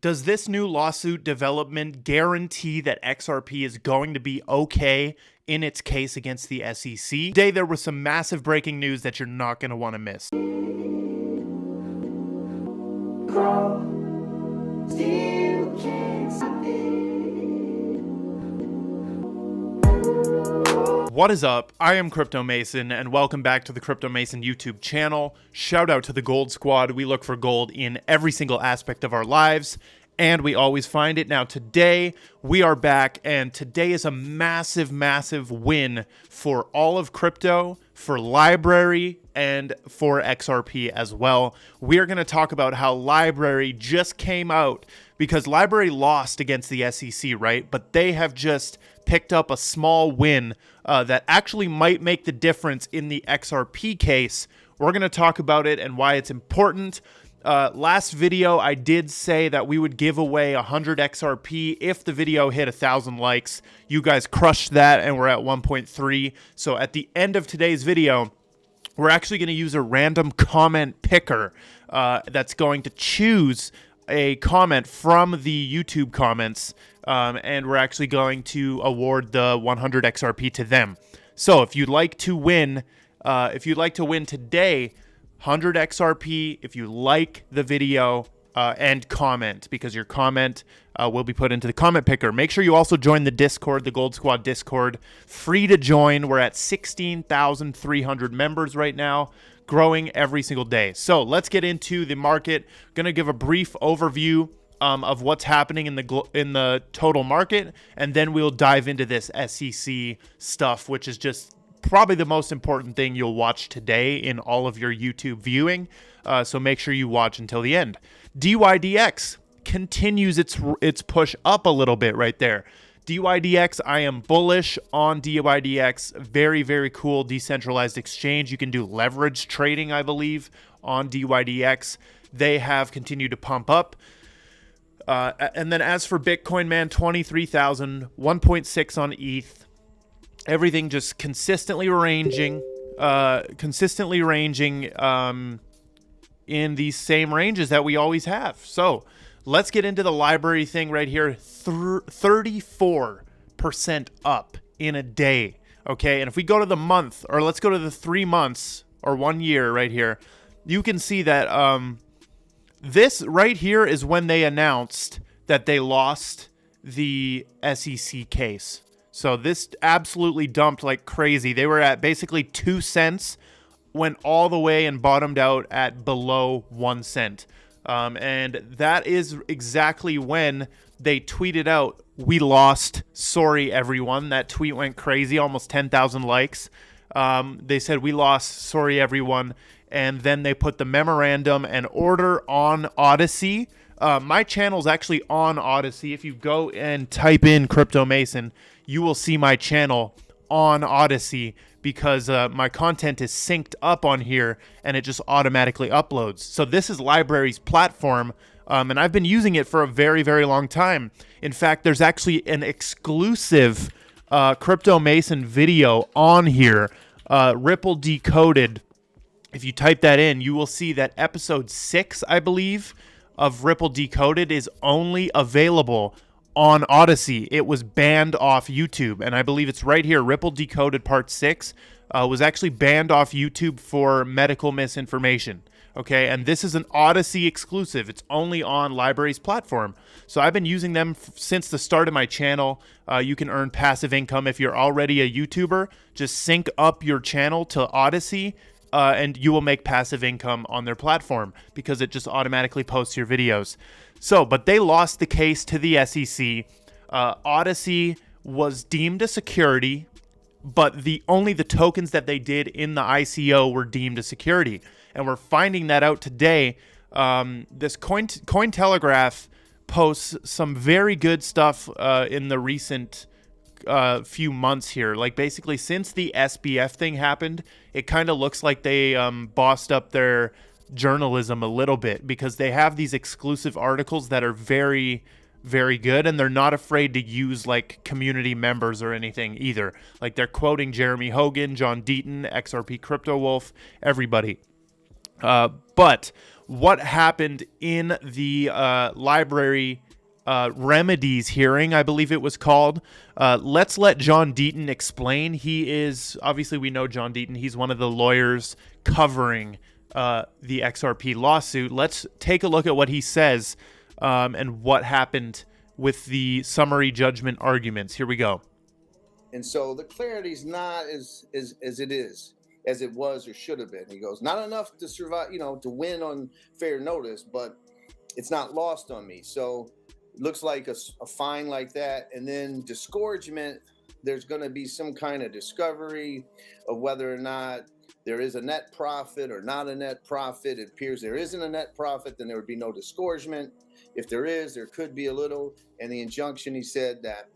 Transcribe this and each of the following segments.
Does this new lawsuit development guarantee that XRP is going to be okay in its case against the SEC? Today, there was some massive breaking news that you're not going to want to miss. What is up? I am Crypto Mason, and welcome back to the Crypto Mason YouTube channel. Shout out to the Gold Squad. We look for gold in every single aspect of our lives, and we always find it. Now, today, we are back, and today is a massive, massive win for all of crypto, for Library, and for XRP as well. We are going to talk about how Library just came out, because Library lost against the SEC, right? But they have just picked up a small win that actually might make the difference in the XRP case. We're going to talk about it and why it's important. Last video, I did say that we would give away 100 XRP if the video hit 1,000 likes. You guys crushed that, and we're at 1.3. So at the end of today's video, we're actually going to use a random comment picker that's going to choose a comment from the YouTube comments, and we're actually going to award the 100 XRP to them. So if you'd like to win, today, 100 XRP if you like the video and comment, because your comment will be put into the comment picker. Make sure you also join the Discord, the Gold Squad Discord. Free to join. We're at 16,300 members right now, growing every single day. So let's get into the market. Going to give a brief overview of what's happening in the total market, and then we'll dive into this SEC stuff, which is just probably the most important thing you'll watch today in all of your YouTube viewing. So make sure you watch until the end. DYDX continues its push up a little bit right there. DYDX, I am bullish on DYDX. Very, very cool decentralized exchange. You can do leverage trading, I believe, on DYDX. They have continued to pump up. And then as for Bitcoin, man, 23,000, 1.6 on ETH. Everything just consistently ranging in these same ranges that we always have. So let's get into the Library thing right here. 34% up in a day. Okay, and if we go to the month, or let's go to the 3 months or 1 year right here, you can see that this right here is when they announced that they lost the SEC case. So this absolutely dumped like crazy. They were at basically 2 cents, went all the way and bottomed out at below 1 cent. And that is exactly when they tweeted out, "We lost. Sorry, everyone." That tweet went crazy, almost 10,000 likes. They said, "We lost. Sorry, everyone." And then they put the memorandum and order on Odyssey. My channel's actually on Odyssey. If you go and type in Crypto Mason, you will see my channel on Odyssey, because my content is synced up on here and it just automatically uploads. So this is Library's platform, and I've been using it for a very, very long time. In fact, there's actually an exclusive Crypto Mason video on here, Ripple Decoded. If you type that in, you will see that episode 6, I believe, of Ripple Decoded is only available on Odyssey. It was banned off YouTube, and I believe it's right here. Ripple Decoded Part 6 was actually banned off YouTube for medical misinformation. Okay, and this is an Odyssey exclusive. It's only on Library's platform. So I've been using them since the start of my channel. You can earn passive income if you're already a YouTuber. Just sync up your channel to Odyssey, and you will make passive income on their platform, because it just automatically posts your videos. So, but they lost the case to the SEC. Odyssey was deemed a security, but only the tokens that they did in the ICO were deemed a security. And we're finding that out today. This Cointelegraph posts some very good stuff in the recent few months here. Like basically since the SBF thing happened, it kind of looks like they bossed up their journalism a little bit, because they have these exclusive articles that are very, very good, and they're not afraid to use like community members or anything either. Like they're quoting Jeremy Hogan, John Deaton, XRP Crypto Wolf, everybody. But what happened in the library remedies hearing, I believe it was called. Let's let John Deaton explain. He is, obviously we know John Deaton. He's one of the lawyers covering the XRP lawsuit. Let's take a look at what he says and what happened with the summary judgment arguments. Here we go. And so the clarity is not as it was or should have been. He goes, not enough to survive, to win on fair notice, but it's not lost on me. So it looks like a fine like that. And then disgorgement, there's going to be some kind of discovery of whether or not there is a net profit or not a net profit. It appears there isn't a net profit, then there would be no disgorgement. If there is, there could be a little. And the injunction, he said that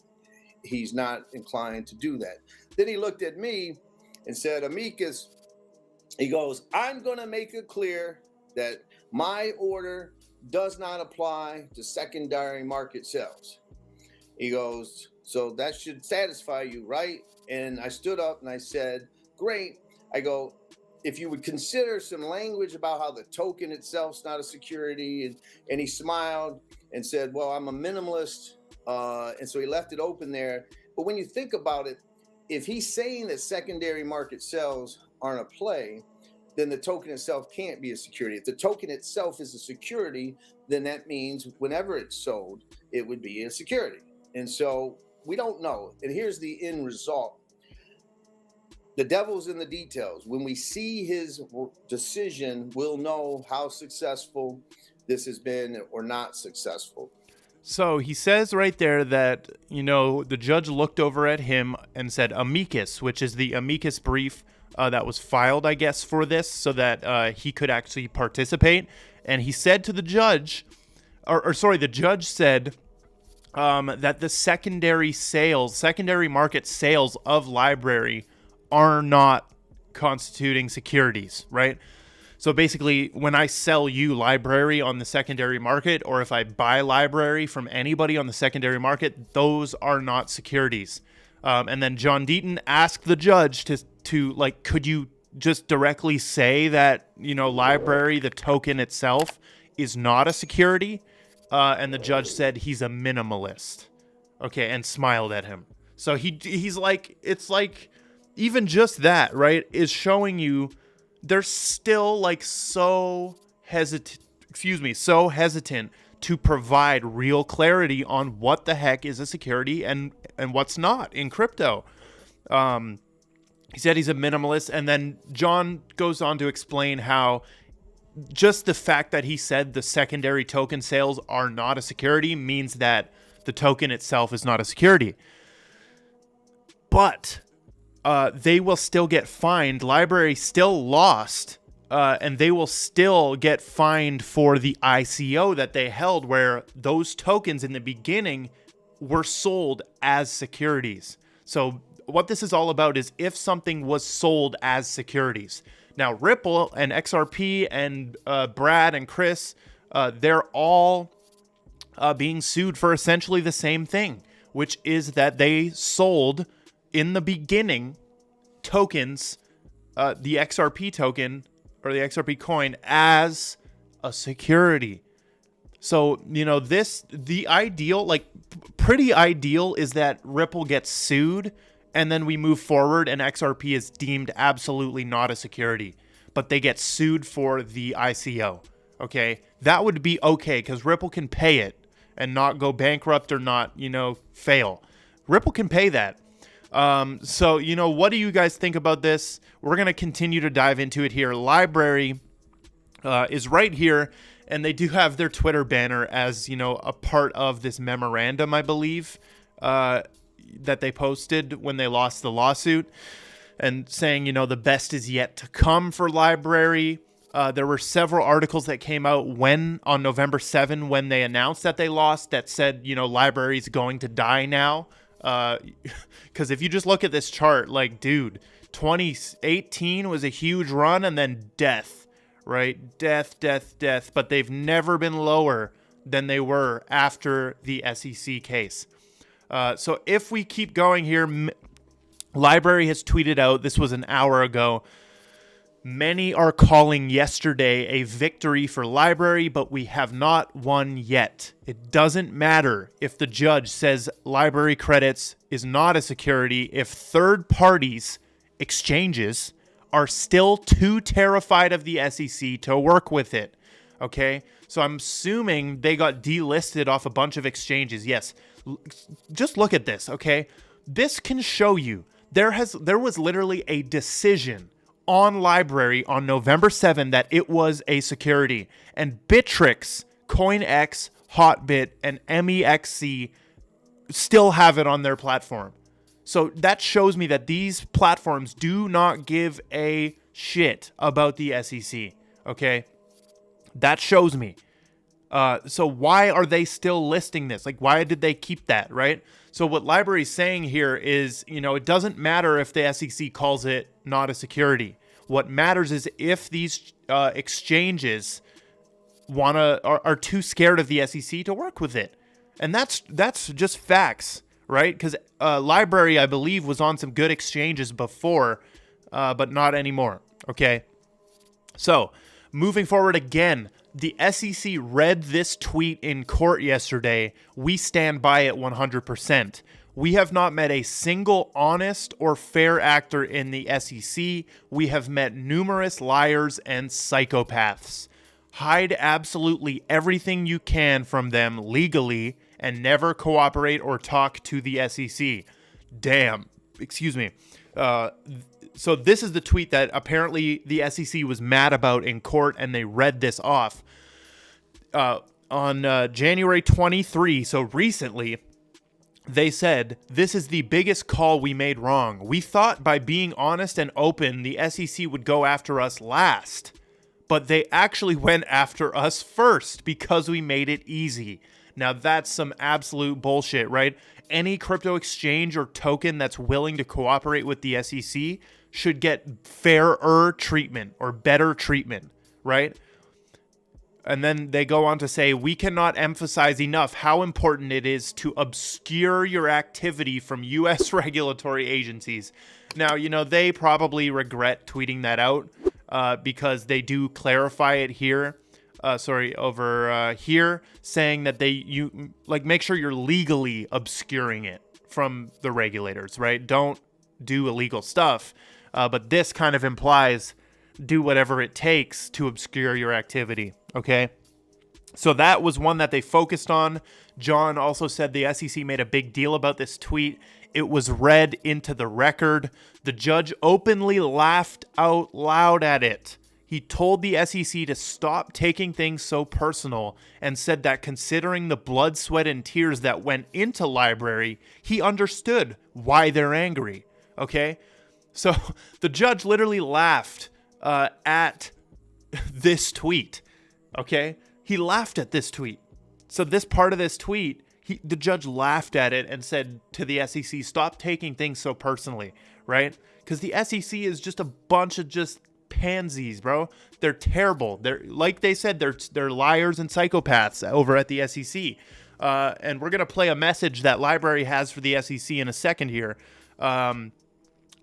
he's not inclined to do that. Then he looked at me and said, amicus, he goes, I'm going to make it clear that my order does not apply to secondary market sales. He goes, so that should satisfy you, right? And I stood up and I said, great. I go, if you would consider some language about how the token itself's not a security. And he smiled and said, well, I'm a minimalist. And so he left it open there. But when you think about it, if he's saying that secondary market sales aren't a play, then the token itself can't be a security. If the token itself is a security, then that means whenever it's sold, it would be a security. And so we don't know. And here's the end result. The devil's in the details. When we see his decision, we'll know how successful this has been or not successful. So he says right there that, the judge looked over at him and said amicus, which is the amicus brief that was filed, I guess, for this so that he could actually participate. And he said to the judge, the judge said that the secondary market sales of library are not constituting securities, right? So basically, when I sell you library on the secondary market, or if I buy library from anybody on the secondary market, those are not securities. And then John Deaton asked the judge to could you just directly say that, library, the token itself, is not a security? And the judge said he's a minimalist. Okay, and smiled at him. So he's like, it's like, even just that, right, is showing you they're still so hesitant to provide real clarity on what the heck is a security and what's not in crypto. He said he's a minimalist, and then John goes on to explain how just the fact that he said the secondary token sales are not a security means that the token itself is not a security. But they will still get fined. Library still lost, and they will still get fined for the ICO that they held, where those tokens in the beginning were sold as securities. So what this is all about is if something was sold as securities. Now, Ripple and XRP and Brad and Chris, they're all being sued for essentially the same thing, which is that they sold in the beginning tokens, the XRP token or the XRP coin as a security. So, the ideal, pretty ideal is that Ripple gets sued and then we move forward and XRP is deemed absolutely not a security, but they get sued for the ICO. Okay. That would be okay because Ripple can pay it and not go bankrupt or not, fail. Ripple can pay that. So, what do you guys think about this? We're going to continue to dive into it here. Library is right here, and they do have their Twitter banner as, a part of this memorandum, I believe, that they posted when they lost the lawsuit, and saying, the best is yet to come for Library. There were several articles that came out on November 7, when they announced that they lost, that said, Library is going to die now. Because if you just look at this chart, 2018 was a huge run and then death, right? Death. But they've never been lower than they were after the SEC case. So if we keep going here, Library has tweeted out, this was an hour ago, Many are calling yesterday a victory for Library, but we have not won yet. It doesn't matter if the judge says Library credits is not a security if third parties, exchanges, are still too terrified of the SEC to work with it. Okay? So I'm assuming they got delisted off a bunch of exchanges. Yes. Just look at this, okay? This can show you there was literally a decision on Library on November 7 that it was a security, and Bittrex, CoinX, Hotbit, and MEXC still have it on their platform. So that shows me that these platforms do not give a shit about the SEC, okay? That shows me. So why are they still listing this? Like, why did they keep that, right? So what Library is saying here is, it doesn't matter if the SEC calls it not a security. What matters is if these exchanges are too scared of the SEC to work with it. And that's just facts, right? Because Library, I believe, was on some good exchanges before, but not anymore, okay? So, moving forward again, the SEC read this tweet in court yesterday. We stand by it 100%. We have not met a single honest or fair actor in the SEC. We have met numerous liars and psychopaths. Hide absolutely everything you can from them legally and never cooperate or talk to the SEC. Damn. Excuse me. So this is the tweet that apparently the SEC was mad about in court, and they read this off. On January 23, so recently, they said, "This is the biggest call we made wrong. We thought by being honest and open, the SEC would go after us last. But they actually went after us first because we made it easy." Now that's some absolute bullshit, right? Any crypto exchange or token that's willing to cooperate with the SEC should get fairer treatment or better treatment, right? And then they go on to say, "We cannot emphasize enough how important it is to obscure your activity from U.S. regulatory agencies." Now, they probably regret tweeting that out because they do clarify it here. Over here, saying that make sure you're legally obscuring it from the regulators, right? Don't do illegal stuff. But this kind of implies do whatever it takes to obscure your activity, okay? So that was one that they focused on. John also said the SEC made a big deal about this tweet. It was read into the record. The judge openly laughed out loud at it. He told the SEC to stop taking things so personal and said that considering the blood, sweat, and tears that went into Library, he understood why they're angry, okay? So the judge literally laughed at this tweet, okay? He laughed at this tweet. So this part of this tweet, the judge laughed at it and said to the SEC, stop taking things so personally, right? Because the SEC is just a bunch of just pansies, bro. They're terrible. They're, like they said, they're liars and psychopaths over at the SEC. And we're going to play a message that Library has for the SEC in a second here.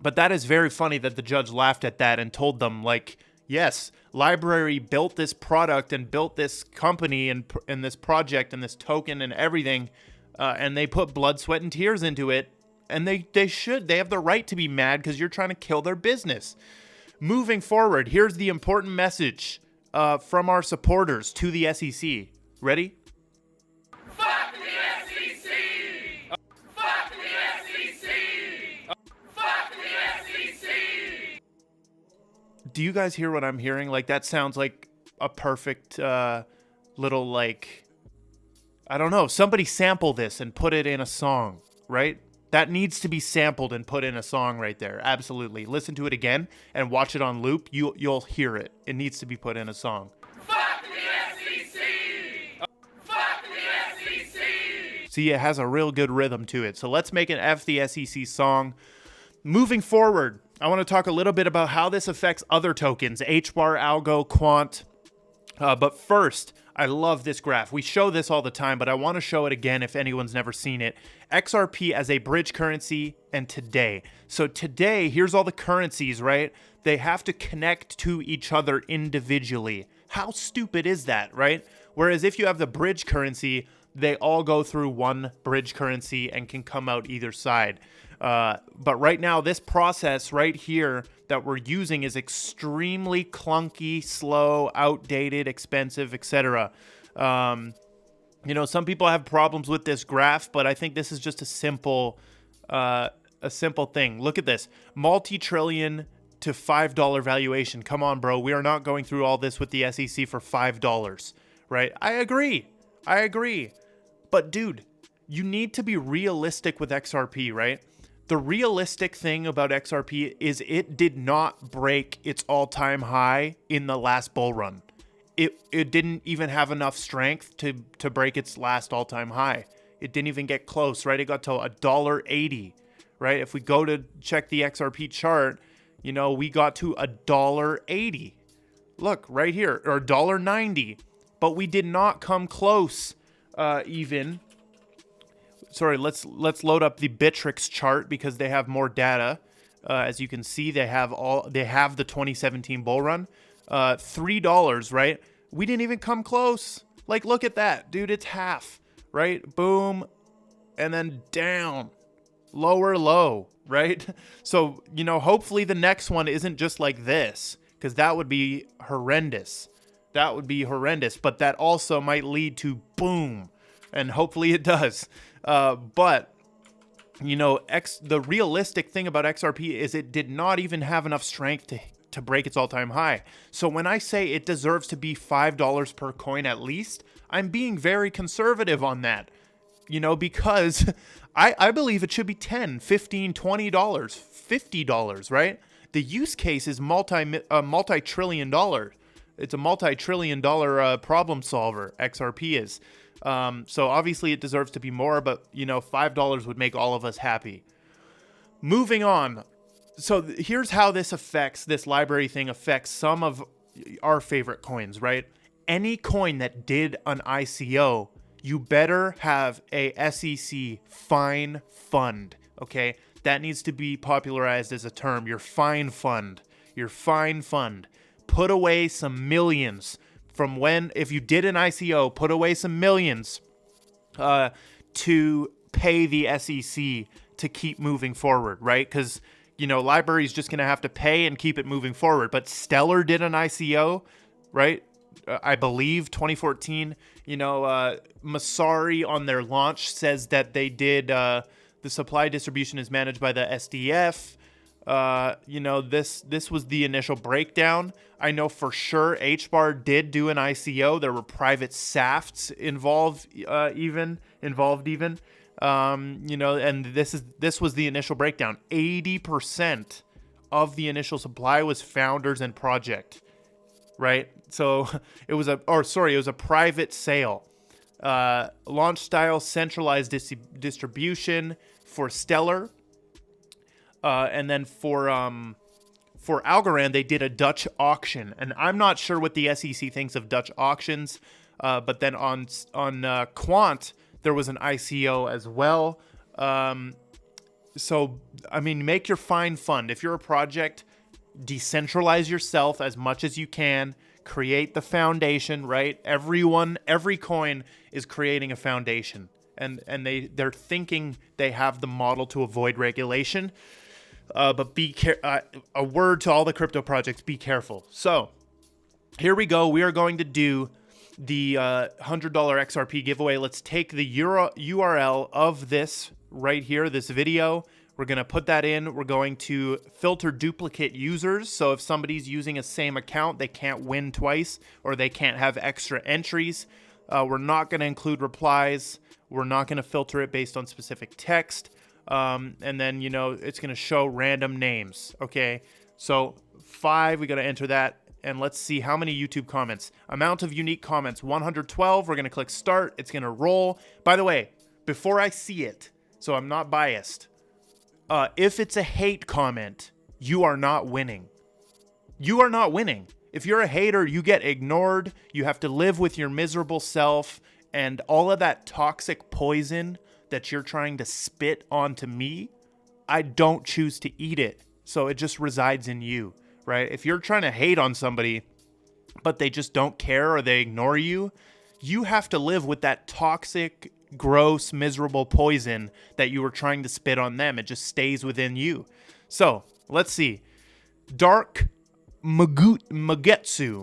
But that is very funny that the judge laughed at that and told them, like, yes, Library built this product and built this company and this project and this token and everything, and they put blood, sweat, and tears into it, and they have the right to be mad because you're trying to kill their business. Moving forward, here's the important message from our supporters to the SEC. Ready? Fuck the SEC! Fuck the SEC! Fuck the SEC! Do you guys hear what I'm hearing? Like, that sounds like a perfect little, like, I don't know, somebody sample this and put it in a song, right? That needs to be sampled and put in a song right there. Absolutely. Listen to it again and watch it on loop. You'll hear it. It needs to be put in a song. Fuck the SEC! Fuck the SEC! See, it has a real good rhythm to it. So let's make an F the SEC song. Moving forward, I want to talk a little bit about how this affects other tokens, HBAR, Algo, Quant. But first, I love this graph. We show this all the time, but I want to show it again if anyone's never seen it. XRP as a bridge currency and today. So today, here's all the currencies, right, They have to connect to each other individually. How stupid is that, right? Whereas if you have the bridge currency, they all go through one bridge currency and can come out either side. But right now, this process right here that we're using is extremely clunky, slow, outdated, expensive, etc. You know, some people have problems with this graph, but I think this is just a simple thing. Look at this. Multi-trillion to $5 valuation. Come on, bro. We are not going through all this with the SEC for $5, right? I agree. But dude, you need to be realistic with XRP, right? The realistic thing about XRP is it did not break its all-time high in the last bull run. It didn't even have enough strength to break its last all-time high. It didn't even get close, right? It got to $1.80, right? If we go to check the XRP chart, you know, we got to $1.80. Look, right here, or $1.90. But we did not come close even. Sorry, let's load up the Bittrex chart because they have more data. As you can see, they have the 2017 bull run. $3, right? We didn't even come close. Like, look at that, dude. It's half, right? Boom, and then down, lower low, right? So, you know, hopefully the next one isn't just like this, because that would be horrendous. But that also might lead to boom, and hopefully it does. But you know, the realistic thing about XRP is it did not even have enough strength to break its all-time high. So when I say it deserves to be $5 per coin at least, I'm being very conservative on that. You know, because I believe it should be $10, $15, $20, $50, right? The use case is multi-trillion dollar. It's a multi-trillion dollar problem solver, XRP is. So obviously it deserves to be more, but, you know, $5 would make all of us happy. Moving on. So here's how this library thing affects some of our favorite coins, right? Any coin that did an ICO, you better have a SEC fine fund, okay? That needs to be popularized as a term. Your fine fund. Put away some millions from if you did an ICO, put away some millions to pay the SEC to keep moving forward, right? Because, you know, library's just going to have to pay and keep it moving forward. But Stellar did an ICO, right? I believe 2014, you know, Massari on their launch says that they did, the supply distribution is managed by the SDF. You know, this was the initial breakdown. I know for sure HBAR did do an ICO. There were private SAFTs involved even. You know, and this was the initial breakdown. 80% of the initial supply was founders and project, right? So it was a private sale. Launch style centralized distribution for Stellar. And then for Algorand, they did a Dutch auction, and I'm not sure what the SEC thinks of Dutch auctions. But then on Quant, there was an ICO as well. So I mean, make your fine fund. If you're a project, decentralize yourself as much as you can. Create the foundation, right? Every coin is creating a foundation, and they're thinking they have the model to avoid regulation. But a word to all the crypto projects, be careful. So here we go. We are going to do the $100 XRP giveaway. Let's take the URL of this right here, this video. We're going to put that in. We're going to filter duplicate users. So if somebody's using a same account, they can't win twice, or they can't have extra entries. We're not going to include replies. We're not going to filter it based on specific text. And then, you know, it's going to show random names. Okay. So 5, we got to enter that. And let's see how many YouTube comments. Amount of unique comments, 112. We're going to click start. It's going to roll. By the way, before I see it, so I'm not biased, if it's a hate comment, you are not winning. You are not winning. If you're a hater, you get ignored. You have to live with your miserable self, and all of that toxic poison that you're trying to spit onto me, I don't choose to eat it. So it just resides in you, right? If you're trying to hate on somebody, but they just don't care or they ignore you, you have to live with that toxic, gross, miserable poison that you were trying to spit on them. It just stays within you. So let's see. Dark Mugetsu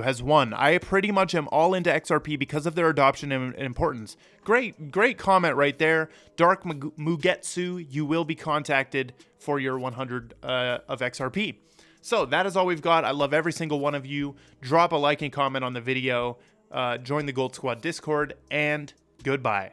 has won. I pretty much am all into XRP because of their adoption and importance. Great comment right there. Dark Mugetsu, you will be contacted for your 100 of XRP. So that is all we've got. I love every single one of you. Drop a like and comment on the video. Join the Gold Squad Discord, and goodbye.